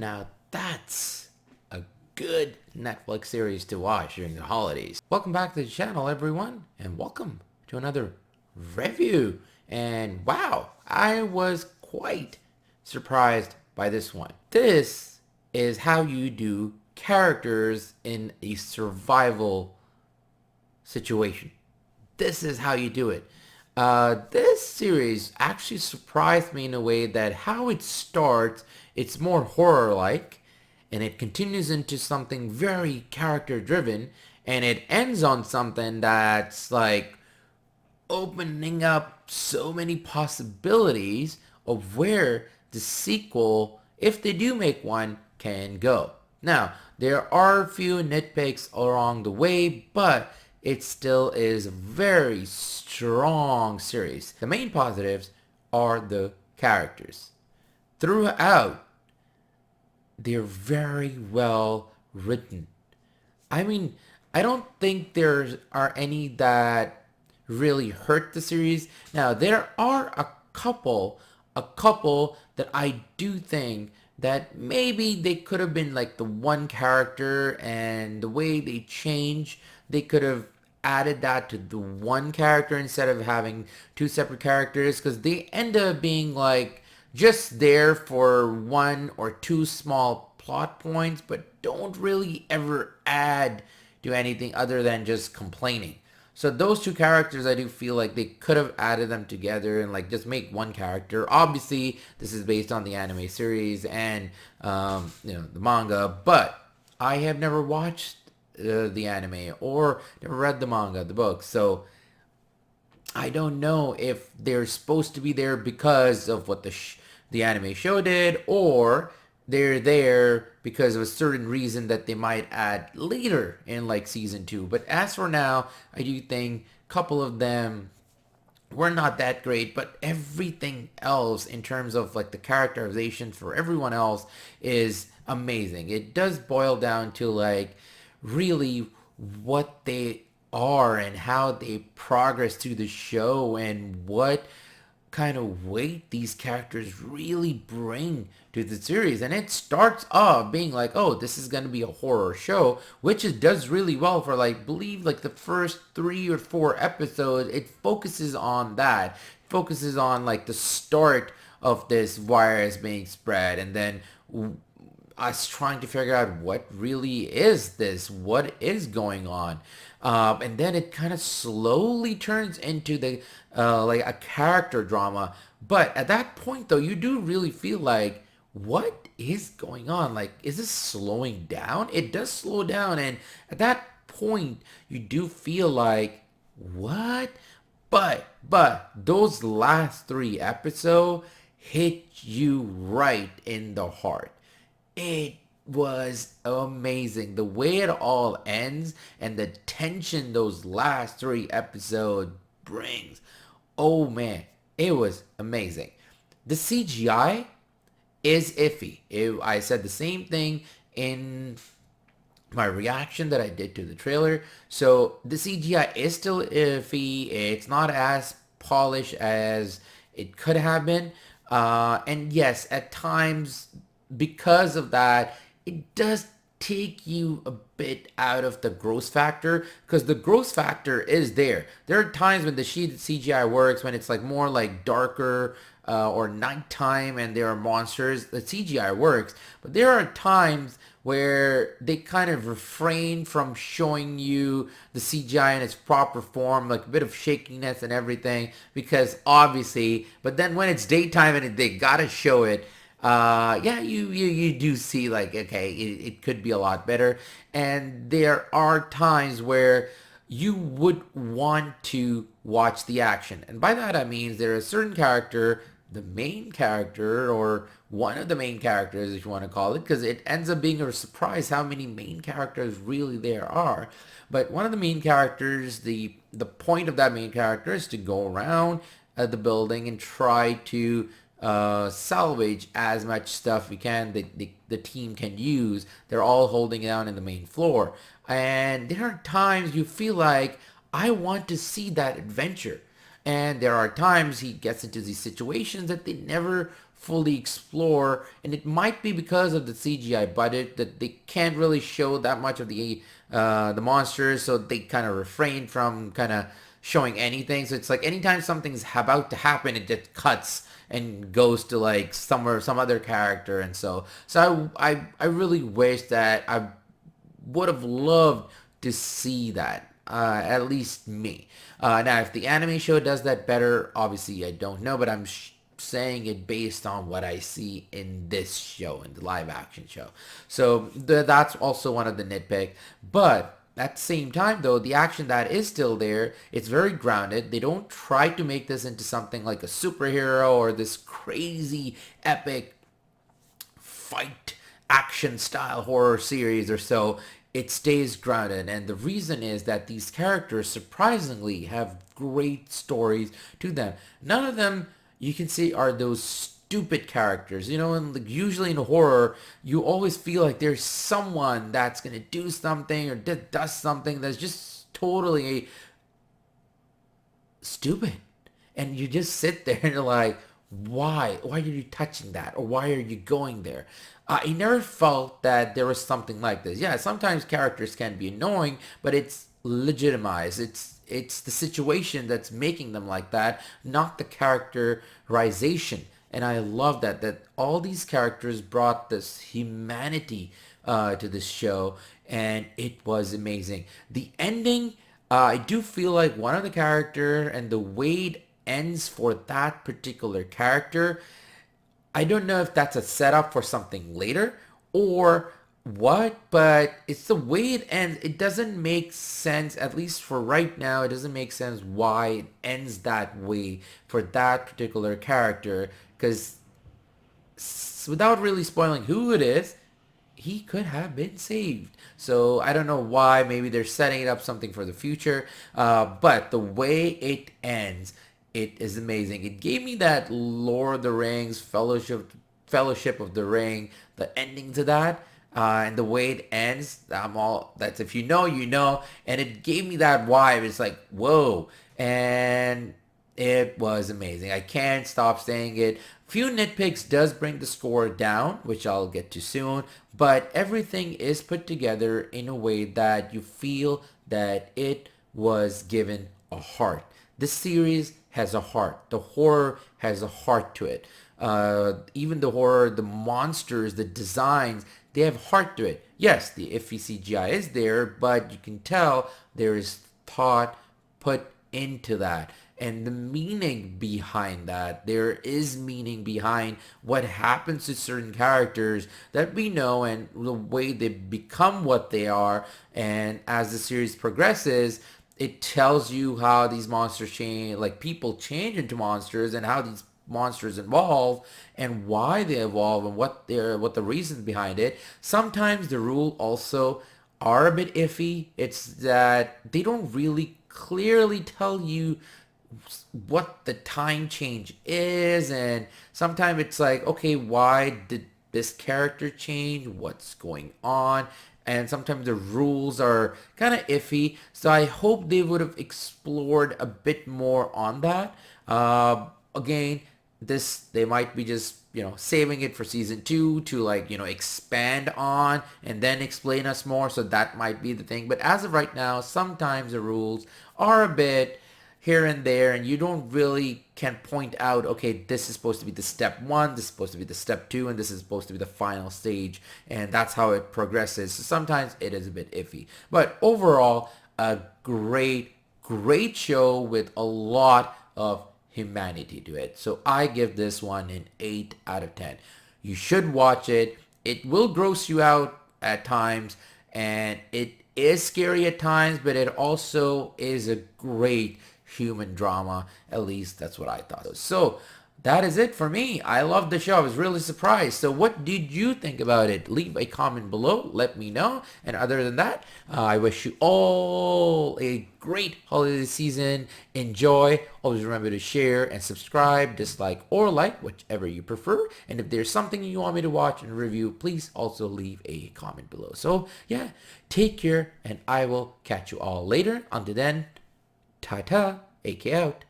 Now that's a good Netflix series to watch during the holidays. Welcome back to the channel, everyone, and welcome to another review. And wow, I was quite surprised by this one. This is how you do characters in a survival situation. This is how you do it. This series actually surprised me in a way that how it starts, it's more horror-like, and it continues into something very character-driven, and it ends on something that's like opening up so many possibilities of where the sequel, if they do make one, can go. Now, there are a few nitpicks along the way, but it still is a very strong series. The main positives are the characters. Throughout, they're very well written. I mean, I don't think there are any that really hurt the series. Now, there are a couple that I do think that maybe they could have been like the one character, and the way they change, they could have added that to the one character instead of having two separate characters, because they end up being like just there for one or two small plot points, but don't really ever add to anything other than just complaining. So those two characters, I do feel like they could have added them together and like just make one character. Obviously, this is based on the anime series and the manga, but I have never watched the anime or never read the manga, the book. So I don't know if they're supposed to be there because of what the anime show did, or they're there because of a certain reason that they might add later in like season 2. But as for now, I do think a couple of them were not that great, but everything else in terms of like the characterization for everyone else is amazing. It does boil down to like really what they are and how they progress through the show and what kind of weight these characters really bring to the series. And it starts off being like, oh, this is going to be a horror show, which it does really well for like, believe like the first 3 or 4 episodes. It focuses on that, focuses on like the start of this virus being spread, and then us trying to figure out what really is this, what is going on. And then it kind of slowly turns into the like a character drama. But at that point, though, you do really feel like, what is going on? Like, is this slowing down? It does slow down, and at that point, you do feel like, what? But those last 3 episodes hit you right in the heart. It was amazing. The way it all ends and the tension those last 3 episodes brings. Oh man, it was amazing. The CGI is iffy. I said the same thing in my reaction that I did to the trailer. So the CGI is still iffy. It's not as polished as it could have been. And yes, at times, because of that, it does take you a bit out of the gross factor, because the gross factor is there. There are times when the CGI works, when it's like more like darker or nighttime and there are monsters, the CGI works. But there are times where they kind of refrain from showing you the CGI in its proper form, like a bit of shakiness and everything, because obviously, but then when it's daytime and they gotta show it, yeah, you do see like, okay, it could be a lot better. And there are times where you would want to watch the action, and by that I mean there is a certain character, the main character, or one of the main characters, if you want to call it, because it ends up being a surprise how many main characters really there are. But one of the main characters, the point of that main character is to go around the building and try to salvage as much stuff we can that the team can use. They're all holding down in the main floor. And there are times you feel like, I want to see that adventure. And there are times he gets into these situations that they never fully explore, and it might be because of the CGI budget that they can't really show that much of the monsters, so they kind of refrain from kind of showing anything. So it's like anytime something's about to happen, it just cuts and goes to like somewhere, some other character, and so I really wish that I would have loved to see that. At least me. Now, if the anime show does that better, obviously I don't know, but I'm saying it based on what I see in this show, in the live action show. So that's also one of the nitpick. But at the same time, though, the action that is still there, it's very grounded. They don't try to make this into something like a superhero or this crazy epic fight action style horror series or so. It stays grounded, and the reason is that these characters surprisingly have great stories to them. None of them you can see are those stupid characters. You know, and like usually in horror, you always feel like there's someone that's gonna do something or does something that's just totally stupid, and you just sit there and you're like, why are you touching that, or why are you going there? I never felt that there was something like this. Yeah, sometimes characters can be annoying, but it's legitimized. It's the situation that's making them like that, not the characterization. And I love that all these characters brought this humanity to this show, and it was amazing. The ending, I do feel like one of the character and the way it ends for that particular character, I don't know if that's a setup for something later or what, but it's the way it ends. It doesn't make sense, at least for right now. It doesn't make sense why it ends that way for that particular character, because without really spoiling who it is, he could have been saved. So I don't know why. Maybe they're setting it up something for the future. But the way it ends, it is amazing. It gave me that Lord of the Rings Fellowship of the Ring, the ending to that. And the way it ends, that's if you know, you know. And it gave me that vibe. It's like, whoa. And it was amazing. I can't stop saying it. Few nitpicks does bring the score down, which I'll get to soon, but everything is put together in a way that you feel that it was given a heart. This series has a heart. The horror has a heart to it. Even the horror, the monsters, the designs, they have heart to it. Yes, the iffy CGI is there, but you can tell there is thought put into that, and the meaning behind that. There is meaning behind what happens to certain characters that we know, and the way they become what they are. And as the series progresses, it tells you how these monsters change, like people change into monsters, and how these monsters evolve and why they evolve and what the reasons behind it. Sometimes the rule also are a bit iffy. It's that they don't really clearly tell you what the time change is, and sometimes it's like, okay, why did this character change, what's going on? And sometimes the rules are kind of iffy, so I hope they would have explored a bit more on that. Again, this, they might be just, you know, saving it for season 2 to, like, you know, expand on and then explain us more, so that might be the thing. But as of right now, sometimes the rules are a bit here and there, and you don't really can point out, okay, this is supposed to be the step 1, this is supposed to be the step 2, and this is supposed to be the final stage, and that's how it progresses. So sometimes it is a bit iffy, but overall, a great show with a lot of humanity to it. So I give this one an 8 out of 10. You should watch it. It will gross you out at times, and it is scary at times, but it also is a great human drama. At least that's what I thought. So that is it for me. I loved the show. I was really surprised. So what did you think about it? Leave a comment below. Let me know. And other than that, I wish you all a great holiday season. Enjoy. Always remember to share and subscribe, dislike, or like, whichever you prefer. And if there's something you want me to watch and review, please also leave a comment below. So yeah, take care, and I will catch you all later. Until then, ta-ta, AK out.